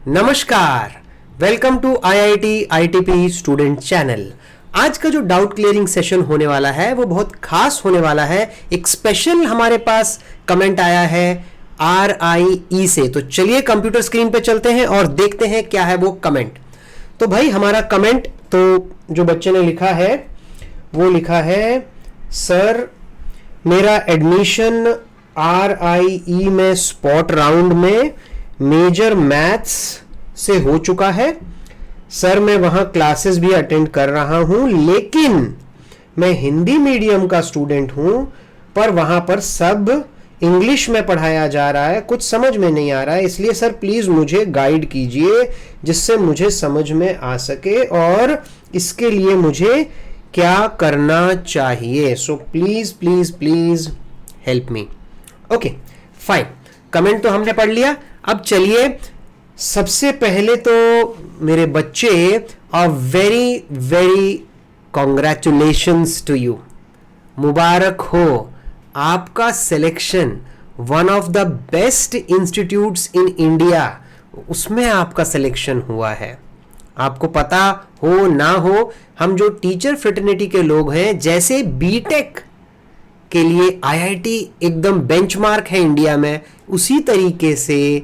नमस्कार, welcome to IIT ITP student channel. आज का जो डाउट क्लियरिंग सेशन होने वाला है वो बहुत खास होने वाला है। एक स्पेशल हमारे पास कमेंट आया है RIE से। तो चलिए कंप्यूटर स्क्रीन पे चलते हैं और देखते हैं क्या है वो कमेंट। तो भाई हमारा कमेंट तो जो बच्चे ने लिखा है वो लिखा है, सर मेरा एडमिशन RIE में स्पॉट राउंड में मेजर मैथ्स से हो चुका है। सर मैं वहां क्लासेस भी अटेंड कर रहा हूं, लेकिन मैं हिंदी मीडियम का स्टूडेंट हूं, पर वहां पर सब इंग्लिश में पढ़ाया जा रहा है, कुछ समझ में नहीं आ रहा है। इसलिए सर प्लीज मुझे गाइड कीजिए जिससे मुझे समझ में आ सके और इसके लिए मुझे क्या करना चाहिए। So please please please help me. Okay fine, comment तो हमने पढ़ लिया। अब चलिए सबसे पहले तो मेरे बच्चे a very very congratulations to you. मुबारक हो, आपका selection one of the best institutes in India उसमें आपका सिलेक्शन हुआ है। आपको पता हो ना हो, हम जो टीचर फ्रेटर्निटी के लोग हैं, जैसे बीटेक के लिए आईआईटी एकदम बेंचमार्क है इंडिया में, उसी तरीके से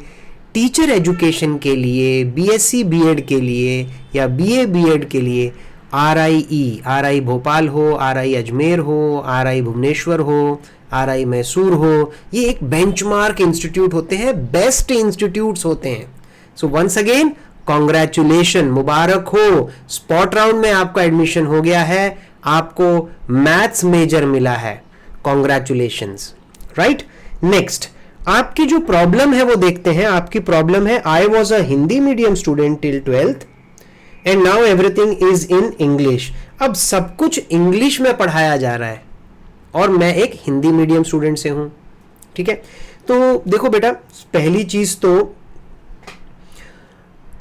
टीचर एजुकेशन के लिए, बीएससी बीएड के लिए या बीए बीएड के लिए RIE भोपाल हो, RI अजमेर हो, RI भुवनेश्वर हो, RI मैसूर हो, ये एक बेंचमार्क इंस्टीट्यूट होते हैं, बेस्ट इंस्टीट्यूट्स होते हैं। सो वंस अगेन कॉन्ग्रेचुलेशन, मुबारक हो, स्पॉट राउंड में आपका एडमिशन हो गया है, आपको मैथ्स मेजर मिला है, कॉन्ग्रेचुलेशंस। राइट, नेक्स्ट आपकी जो प्रॉब्लम है वो देखते हैं। आपकी प्रॉब्लम है, I was a Hindi medium student till 12th and now everything is in English. अब सब कुछ इंग्लिश में पढ़ाया जा रहा है और मैं एक हिंदी मीडियम स्टूडेंट से हूं। ठीक है, तो देखो बेटा, पहली चीज तो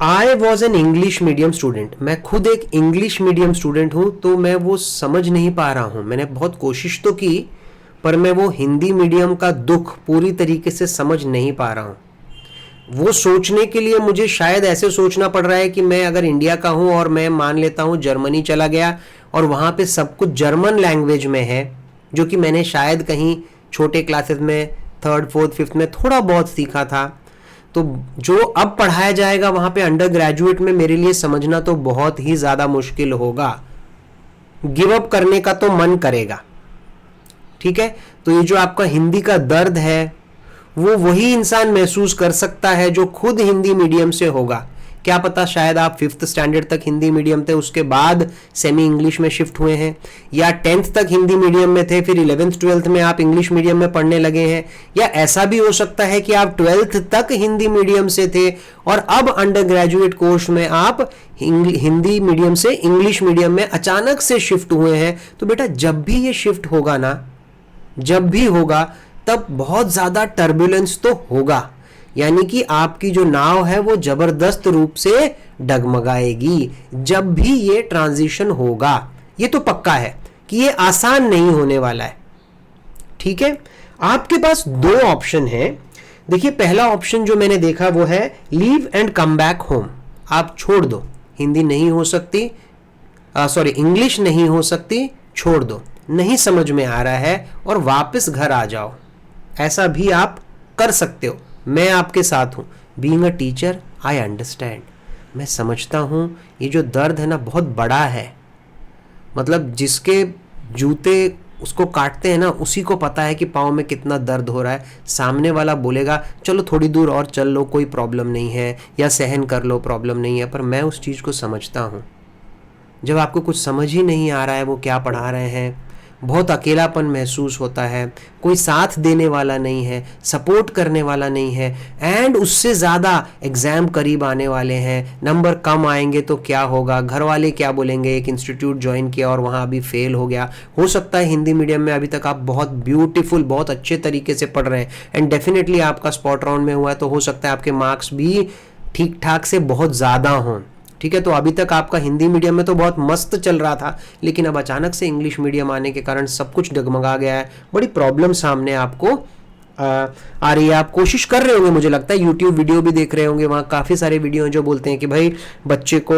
I was an English medium student, मैं खुद एक इंग्लिश मीडियम स्टूडेंट हूं, तो मैं वो समझ नहीं पा रहा हूं। मैंने बहुत कोशिश तो की, पर मैं वो हिंदी मीडियम का दुख पूरी तरीके से समझ नहीं पा रहा हूं। वो सोचने के लिए मुझे शायद ऐसे सोचना पड़ रहा है कि मैं अगर इंडिया का हूं और मैं मान लेता हूं जर्मनी चला गया और वहां पे सब कुछ जर्मन लैंग्वेज में है, जो कि मैंने शायद कहीं छोटे क्लासेस में 3rd 4th 5th में थोड़ा बहुत सीखा था, तो जो अब पढ़ाया जाएगा वहां पे अंडर ग्रेजुएट में मेरे लिए समझना तो बहुत ही ज्यादा मुश्किल होगा। गिव अप करने का तो मन करेगा। ठीक है, तो ये जो आपका हिंदी का दर्द है वो वही इंसान महसूस कर सकता है जो खुद हिंदी मीडियम से होगा। क्या पता शायद आप 5th स्टैंडर्ड तक हिंदी मीडियम थे, उसके बाद सेमी इंग्लिश में शिफ्ट हुए हैं, या 10th तक हिंदी मीडियम में थे, फिर 11th 12th में आप इंग्लिश मीडियम में पढ़ने लगे हैं, या ऐसा भी हो सकता है कि आप 12th तक हिंदी मीडियम से थे और अब अंडर ग्रेजुएट कोर्स में आप हिंदी मीडियम से इंग्लिश मीडियम में अचानक से शिफ्ट हुए हैं। तो बेटा जब भी ये शिफ्ट होगा ना, जब भी होगा, तब बहुत ज्यादा टर्बुलेंस तो होगा, यानी कि आपकी जो नाव है वो जबरदस्त रूप से डगमगाएगी जब भी ये ट्रांजिशन होगा। ये तो पक्का है कि ये आसान नहीं होने वाला है। ठीक है, आपके पास दो ऑप्शन है। देखिए, पहला ऑप्शन जो मैंने देखा वो है leave and come back home. आप छोड़ दो, हिंदी नहीं हो सकती, इंग्लिश नहीं हो सकती, छोड़ दो, नहीं समझ में आ रहा है और वापस घर आ जाओ। ऐसा भी आप कर सकते हो, मैं आपके साथ हूं। Being a teacher I understand, मैं समझता हूं ये जो दर्द है ना बहुत बड़ा है। मतलब जिसके जूते उसको काटते हैं ना, उसी को पता है कि पाँव में कितना दर्द हो रहा है। सामने वाला बोलेगा चलो थोड़ी दूर और चल लो, कोई प्रॉब्लम नहीं है, या सहन कर लो, प्रॉब्लम नहीं है, पर मैं उस चीज़ को समझता हूँ। जब आपको कुछ समझ ही नहीं आ रहा है वो क्या पढ़ा रहे हैं, बहुत अकेलापन महसूस होता है, कोई साथ देने वाला नहीं है, सपोर्ट करने वाला नहीं है, एंड उससे ज़्यादा एग्ज़ाम करीब आने वाले हैं, नंबर कम आएंगे तो क्या होगा, घर वाले क्या बोलेंगे, एक इंस्टीट्यूट ज्वाइन किया और वहाँ अभी फेल हो गया। हो सकता है हिंदी मीडियम में अभी तक आप बहुत ब्यूटीफुल, बहुत अच्छे तरीके से पढ़ रहे हैं एंड डेफिनेटली आपका स्पॉट राउंड में हुआ है, तो हो सकता है आपके मार्क्स भी ठीक ठाक से बहुत ज़्यादा हों। ठीक है, तो अभी तक आपका हिंदी मीडियम में तो बहुत मस्त चल रहा था, लेकिन अब अचानक से इंग्लिश मीडियम आने के कारण सब कुछ डगमगा गया है, बड़ी प्रॉब्लम सामने आपको आ रही है, आप कोशिश कर रहे होंगे, मुझे लगता है यूट्यूब वीडियो भी देख रहे होंगे, वहाँ काफ़ी सारे वीडियो हैं जो बोलते हैं कि भाई बच्चे को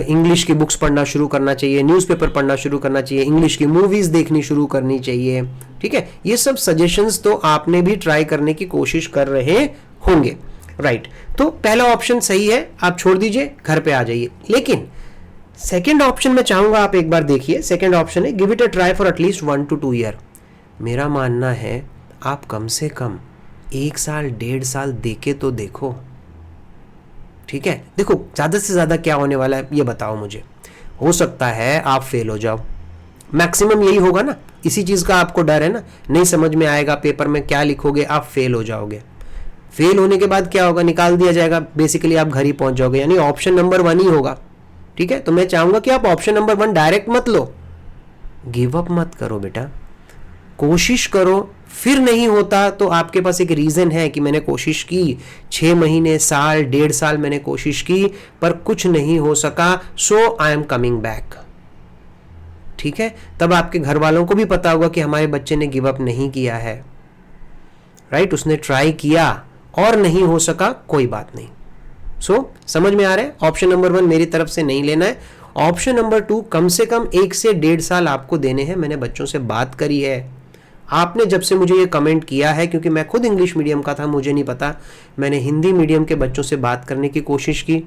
इंग्लिश की बुक्स पढ़ना शुरू करना चाहिए, न्यूज़पेपर पढ़ना शुरू करना चाहिए, इंग्लिश की मूवीज़ देखनी शुरू करनी चाहिए। ठीक है, ये सब सजेशंस तो आपने भी ट्राई करने की कोशिश कर रहे होंगे, राइट। तो पहला ऑप्शन सही है, आप छोड़ दीजिए, घर पे आ जाइए। लेकिन सेकेंड ऑप्शन मैं चाहूंगा आप एक बार देखिए। सेकेंड ऑप्शन है give it a try for at least 1 to 2 year. मेरा मानना है आप कम से कम 1 साल 1.5 साल देके तो देखो। ठीक है, देखो ज़्यादा से ज़्यादा क्या होने वाला है ये बताओ मुझे। हो सकता है आप फेल हो जाओ, मैक्सिमम यही होगा ना, इसी चीज़ का आपको डर है ना, नहीं समझ में आएगा पेपर में क्या लिखोगे, आप फेल हो जाओगे। फेल होने के बाद क्या होगा, निकाल दिया जाएगा, बेसिकली आप घर ही पहुंच जाओगे, यानी ऑप्शन नंबर 1 ही होगा। ठीक है, तो मैं चाहूंगा कि आप ऑप्शन नंबर 1 डायरेक्ट मत लो, गिव अप मत करो बेटा, कोशिश करो। फिर नहीं होता तो आपके पास एक रीजन है कि मैंने कोशिश की, 6 महीने, साल, 1.5 साल मैंने कोशिश की पर कुछ नहीं हो सका, सो आई एम कमिंग बैक। ठीक है, तब आपके घर वालों को भी पता होगा कि हमारे बच्चे ने गिव अप नहीं किया है, राइट, उसने ट्राई किया और नहीं हो सका, कोई बात नहीं। सो समझ में आ रहा है, ऑप्शन नंबर 1 मेरी तरफ से नहीं लेना है। ऑप्शन नंबर 2 कम से कम 1 से 1.5 साल आपको देने हैं। मैंने बच्चों से बात करी है, आपने जब से मुझे ये कमेंट किया है, क्योंकि मैं खुद इंग्लिश मीडियम का था, मुझे नहीं पता, मैंने हिंदी मीडियम के बच्चों से बात करने की कोशिश की।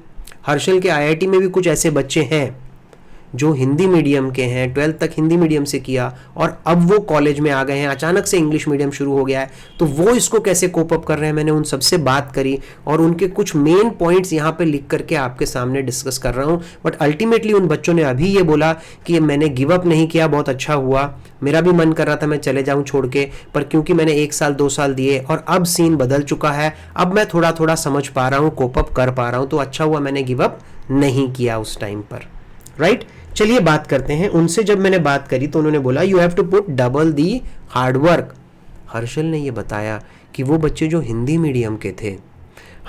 हर्षल के IIT में भी कुछ ऐसे बच्चे हैं जो हिंदी मीडियम के हैं, 12th तक हिंदी मीडियम से किया और अब वो कॉलेज में आ गए हैं, अचानक से इंग्लिश मीडियम शुरू हो गया है, तो वो इसको कैसे कोप अप कर रहे हैं, मैंने उन सबसे बात करी और उनके कुछ मेन पॉइंट्स यहाँ पे लिख करके आपके सामने डिस्कस कर रहा हूँ। बट अल्टीमेटली उन बच्चों ने अभी ये बोला कि मैंने गिव अप नहीं किया, बहुत अच्छा हुआ, मेरा भी मन कर रहा था मैं चले जाऊँ छोड़ के, पर क्योंकि मैंने 1 साल 2 साल दिए और अब सीन बदल चुका है, अब मैं थोड़ा थोड़ा समझ पा रहा हूँ, कोप अप कर पा रहा हूँ, तो अच्छा हुआ मैंने गिव अप नहीं किया उस टाइम पर, राइट। चलिए बात करते हैं उनसे। जब मैंने बात करी तो उन्होंने बोला you have to put double the hard work. Harshal ने ये बताया कि वो बच्चे जो हिंदी मीडियम के थे,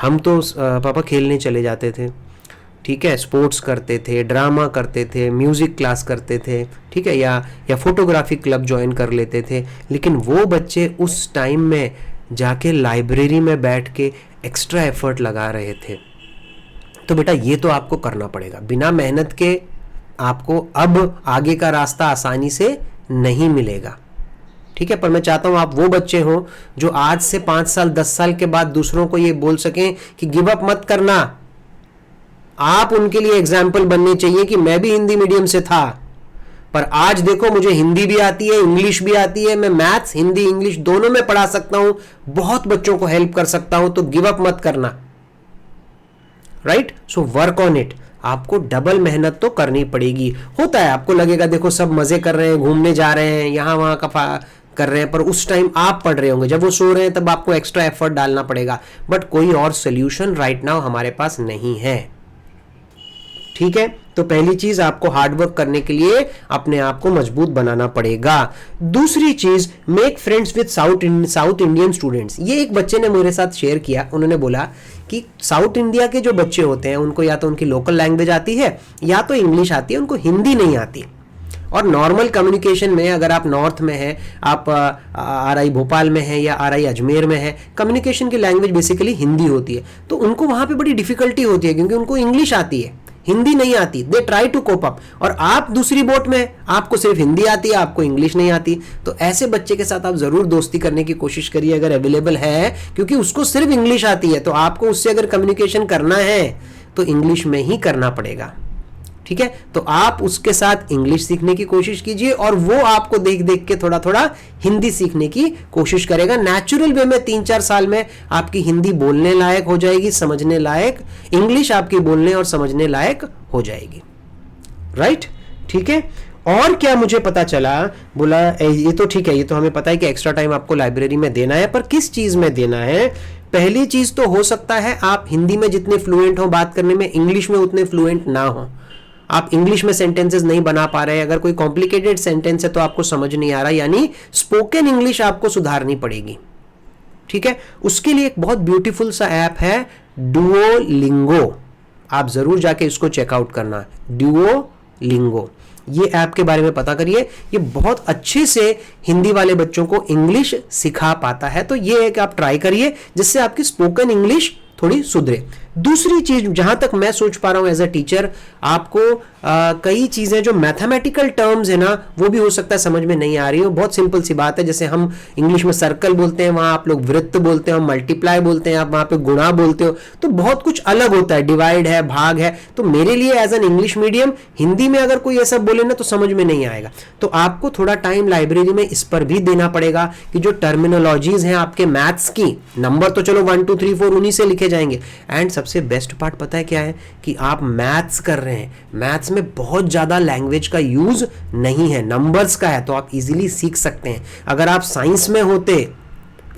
हम तो पापा खेलने चले जाते थे, ठीक है, स्पोर्ट्स करते थे, ड्रामा करते थे, म्यूज़िक क्लास करते थे, ठीक है, या फोटोग्राफी क्लब ज्वाइन कर लेते थे, लेकिन वो बच्चे उस टाइम में जाके लाइब्रेरी में बैठ के एक्स्ट्रा एफर्ट लगा रहे थे। तो बेटा ये तो आपको करना पड़ेगा, बिना मेहनत के आपको अब आगे का रास्ता आसानी से नहीं मिलेगा। ठीक है, पर मैं चाहता हूं आप वो बच्चे हो जो आज से 5 साल 10 साल के बाद दूसरों को ये बोल सकें कि गिव अप मत करना। आप उनके लिए एग्जाम्पल बनने चाहिए कि मैं भी हिंदी मीडियम से था, पर आज देखो मुझे हिंदी भी आती है, इंग्लिश भी आती है, मैं मैथ्स, हिंदी, इंग्लिश दोनों में पढ़ा सकता हूं, बहुत बच्चों को हेल्प कर सकता हूं, तो गिव अप मत करना, right. So work on it. आपको डबल मेहनत तो करनी पड़ेगी। होता है, आपको लगेगा देखो सब मजे कर रहे हैं, घूमने जा रहे हैं, यहां वहां का कर रहे हैं, पर उस टाइम आप पढ़ रहे होंगे, जब वो सो रहे हैं तब आपको एक्स्ट्रा एफर्ट डालना पड़ेगा, बट कोई और सोल्यूशन राइट नाउ हमारे पास नहीं है। ठीक है, तो पहली चीज आपको हार्डवर्क करने के लिए अपने आप को मजबूत बनाना पड़ेगा। दूसरी चीज, make friends with south Indian students. ये एक बच्चे ने मेरे साथ शेयर किया, उन्होंने बोला कि साउथ इंडिया के जो बच्चे होते हैं उनको या तो उनकी लोकल लैंग्वेज आती है या तो इंग्लिश आती है, उनको हिंदी नहीं आती। और नॉर्मल कम्युनिकेशन में अगर आप नॉर्थ में हैं, आप RI भोपाल में हैं या RI अजमेर में हैं, कम्युनिकेशन की लैंग्वेज बेसिकली हिंदी होती है, तो उनको वहां पे बड़ी डिफिकल्टी होती है क्योंकि उनको इंग्लिश आती है, हिंदी नहीं आती। They try to cope up. और आप दूसरी बोट में, आपको सिर्फ हिंदी आती है, आपको इंग्लिश नहीं आती, तो ऐसे बच्चे के साथ आप जरूर दोस्ती करने की कोशिश करिए अगर अवेलेबल है, क्योंकि उसको सिर्फ इंग्लिश आती है, तो आपको उससे अगर कम्युनिकेशन करना है तो इंग्लिश में ही करना पड़ेगा। ठीक है, तो आप उसके साथ इंग्लिश सीखने की कोशिश कीजिए और वो आपको देख देख के थोड़ा थोड़ा हिंदी सीखने की कोशिश करेगा। नेचुरल वे में 3-4 साल में आपकी हिंदी बोलने लायक हो जाएगी, समझने लायक, इंग्लिश आपकी बोलने और समझने लायक हो जाएगी, राइट। ठीक है, और क्या मुझे पता चला, बोला ये तो ठीक है, ये तो हमें पता है कि एक्स्ट्रा टाइम आपको लाइब्रेरी में देना है, पर किस चीज में देना है। पहली चीज तो हो सकता है आप हिंदी में जितने फ्लुएंट हो बात करने में, इंग्लिश में उतने फ्लुएंट ना हो, आप इंग्लिश में सेंटेंसेस नहीं बना पा रहे, अगर कोई कॉम्प्लिकेटेड सेंटेंस है तो आपको समझ नहीं आ रहा, यानी स्पोकन इंग्लिश आपको सुधारनी पड़ेगी। ठीक है, उसके लिए एक बहुत ब्यूटीफुल सा ऐप है डुओलिंगो, आप जरूर जाके इसको चेकआउट करना, डुओलिंगो। ये ऐप के बारे में पता करिए, ये बहुत अच्छे से हिंदी वाले बच्चों को इंग्लिश सिखा पाता है। तो ये है कि आप ट्राई करिए जिससे आपकी स्पोकन इंग्लिश थोड़ी सुधरे। दूसरी चीज जहां तक मैं सोच पा रहा हूं एज अ टीचर, आपको कई चीजें जो मैथमेटिकल टर्म्स है ना, वो भी हो सकता है समझ में नहीं आ रही हो। बहुत सिंपल सी बात है, जैसे हम इंग्लिश में सर्कल बोलते हैं, वहां आप लोग वृत्त बोलते हैं, हम मल्टीप्लाई बोलते हैं, आप वहां पे गुणा बोलते हो, तो बहुत कुछ अलग होता है, डिवाइड है, भाग है। तो मेरे लिए as an English medium Hindi में अगर कोई ऐसा बोले ना तो समझ में नहीं आएगा। तो आपको थोड़ा टाइम लाइब्रेरी में इस पर भी देना पड़ेगा कि जो टर्मिनोलॉजीज हैं आपके मैथ्स की, नंबर तो चलो 1 2 3 4 उन्हीं से लिखे जाएंगे। एंड सबसे बेस्ट पार्ट पता है क्या है कि आप मैथ्स कर रहे हैं, मैथ्स में बहुत ज्यादा लैंग्वेज का यूज नहीं है, नंबर्स का है, तो आप इजीली सीख सकते हैं। अगर आप साइंस में होते,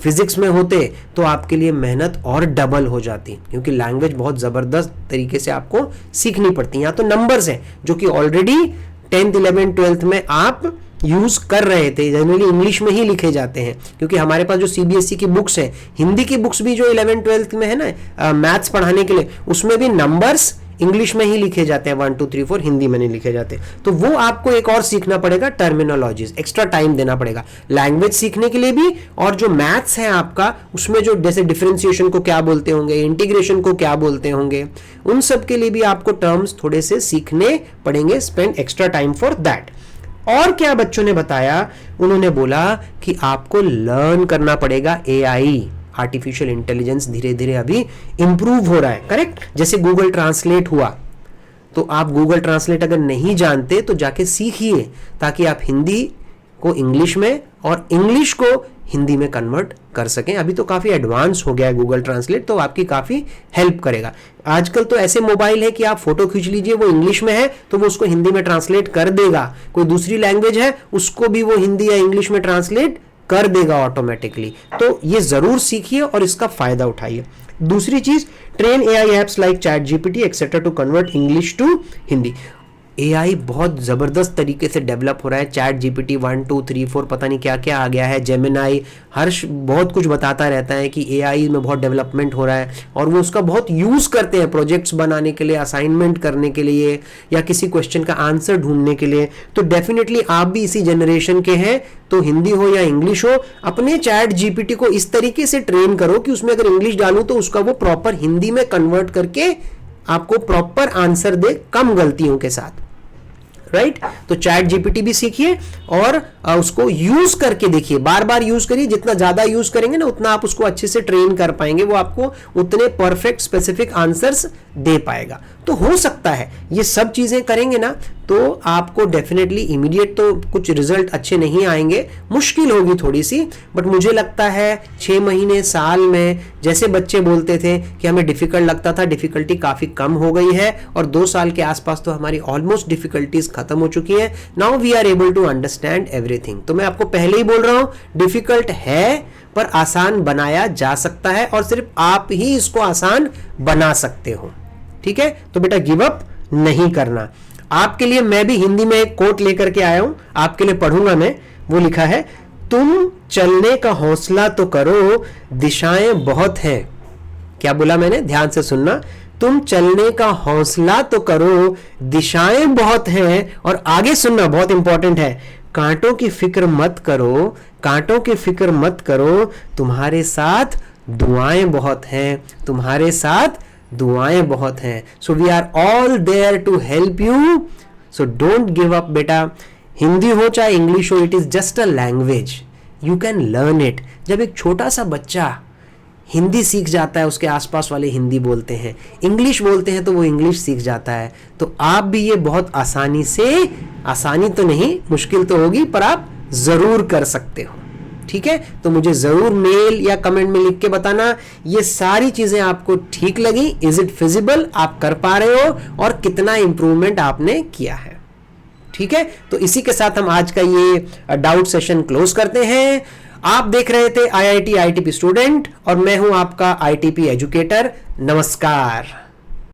फिजिक्स में होते, तो आपके लिए मेहनत और डबल हो जाती, क्योंकि लैंग्वेज बहुत जबरदस्त तरीके से आपको सीखनी पड़ती है। यहाँ तो नंबर्स हैं जो कि ऑलरेडी 10th 11th 12th में आप यूज कर रहे थे, जनरली इंग्लिश में ही लिखे जाते हैं, क्योंकि हमारे पास जो सीबीएसई की बुक्स है, हिंदी की बुक्स भी जो 11th 12th में है ना मैथ्स पढ़ाने के लिए, उसमें भी नंबर्स इंग्लिश में ही लिखे जाते हैं, 1 2 3 4 हिंदी में नहीं लिखे जाते। तो वो आपको एक और सीखना पड़ेगा, टर्मिनोलॉजीज, एक्स्ट्रा टाइम देना पड़ेगा लैंग्वेज सीखने के लिए भी। और जो मैथ्स है आपका, उसमें जो जैसे डिफरेंशिएशन को क्या बोलते होंगे, इंटीग्रेशन को क्या बोलते होंगे, उन सब के लिए भी आपको टर्म्स थोड़े से सीखने पड़ेंगे। Spend extra time for that. और क्या बच्चों ने बताया, उन्होंने बोला कि आपको लर्न करना पड़ेगा एआई, आर्टिफिशियल इंटेलिजेंस धीरे धीरे अभी इंप्रूव हो रहा है, करेक्ट। जैसे गूगल ट्रांसलेट हुआ, तो आप गूगल ट्रांसलेट अगर नहीं जानते तो जाके सीखिए, ताकि आप हिंदी को इंग्लिश में और इंग्लिश को हिंदी में कन्वर्ट कर सकें। अभी तो काफी एडवांस हो गया है गूगल ट्रांसलेट, तो आपकी काफी हेल्प करेगा। आजकल तो ऐसे मोबाइल है कि आप फोटो खींच लीजिए, वो इंग्लिश में है तो वो उसको हिंदी में ट्रांसलेट कर देगा, कोई दूसरी लैंग्वेज है उसको भी वो हिंदी या इंग्लिश में ट्रांसलेट कर देगा ऑटोमेटिकली। तो ये जरूर सीखिए और इसका फायदा उठाइए। दूसरी चीज, train AI apps like ChatGPT etcetera to convert English to Hindi. AI बहुत जबरदस्त तरीके से डेवलप हो रहा है, चैट जीपीटी 1 2 3 4 पता नहीं क्या क्या आ गया है, जेमिनाई, हर्ष बहुत कुछ बताता रहता है कि एआई में बहुत डेवलपमेंट हो रहा है, और वो उसका बहुत यूज करते हैं प्रोजेक्ट्स बनाने के लिए, असाइनमेंट करने के लिए, या किसी क्वेश्चन का आंसर ढूंढने के लिए। तो डेफिनेटली आप भी इसी जनरेशन के हैं, तो हिंदी हो या इंग्लिश हो, अपने चैट जीपीटी को इस तरीके से ट्रेन करो कि उसमें अगर इंग्लिश डालूं तो उसका वो प्रॉपर हिंदी में कन्वर्ट करके आपको प्रॉपर आंसर दे, कम गलतियों के साथ, राइट। तो चैट जीपीटी भी सीखिए और उसको यूज करके देखिए, बार बार यूज करिए। जितना ज्यादा यूज करेंगे ना, उतना आप उसको अच्छे से ट्रेन कर पाएंगे, वो आपको उतने परफेक्ट स्पेसिफिक आंसर्स दे पाएगा। तो हो सकता है ये सब चीजें करेंगे ना, तो आपको डेफिनेटली इमीडिएट तो कुछ रिजल्ट अच्छे नहीं आएंगे, मुश्किल होगी थोड़ी सी, बट मुझे लगता है 6 महीने साल में, जैसे बच्चे बोलते थे कि हमें डिफिकल्ट लगता था, डिफिकल्टी काफी कम हो गई है, और 2 साल के आसपास तो हमारी ऑलमोस्ट डिफिकल्टीज खत्म हो चुकी है। Now we are able to understand everything. तो मैं आपको पहले ही बोल रहा हूं, डिफिकल्ट है पर आसान बनाया जा सकता है, और सिर्फ आप ही इसको आसान बना सकते हो, ठीक है। तो बेटा गिव अप नहीं करना। आपके लिए मैं भी हिंदी में एक कोट लेकर के आया हूं, आपके लिए पढ़ूंगा मैं। वो लिखा है, तुम चलने का हौसला तो करो, दिशाएं बहुत हैं। क्या बोला मैंने, ध्यान से सुनना। तुम चलने का हौसला तो करो, दिशाएं बहुत हैं, और आगे सुनना, बहुत इंपॉर्टेंट है, कांटों की फिक्र मत करो, कांटों की फिक्र मत करो, तुम्हारे साथ दुआएं बहुत हैं, तुम्हारे साथ दुआएं बहुत हैं। So we are all there to help you, so don't give up बेटा। हिंदी हो चाहे इंग्लिश हो, it is just a language, you can learn it. जब एक छोटा सा बच्चा हिंदी सीख जाता है, उसके आसपास वाले हिंदी बोलते हैं, इंग्लिश बोलते हैं, तो वो इंग्लिश सीख जाता है। तो आप भी ये बहुत आसानी से, आसानी तो नहीं, मुश्किल तो होगी, पर आप जरूर कर सकते हो, ठीक है। तो मुझे जरूर मेल या कमेंट में लिख के बताना ये सारी चीजें आपको ठीक लगी, इज इट फिजिबल, आप कर पा रहे हो, और कितना इंप्रूवमेंट आपने किया है, ठीक है। तो इसी के साथ हम आज का ये डाउट सेशन क्लोज करते हैं। आप देख रहे थे IIT ITP स्टूडेंट, और मैं हूं आपका ITP एजुकेटर। नमस्कार।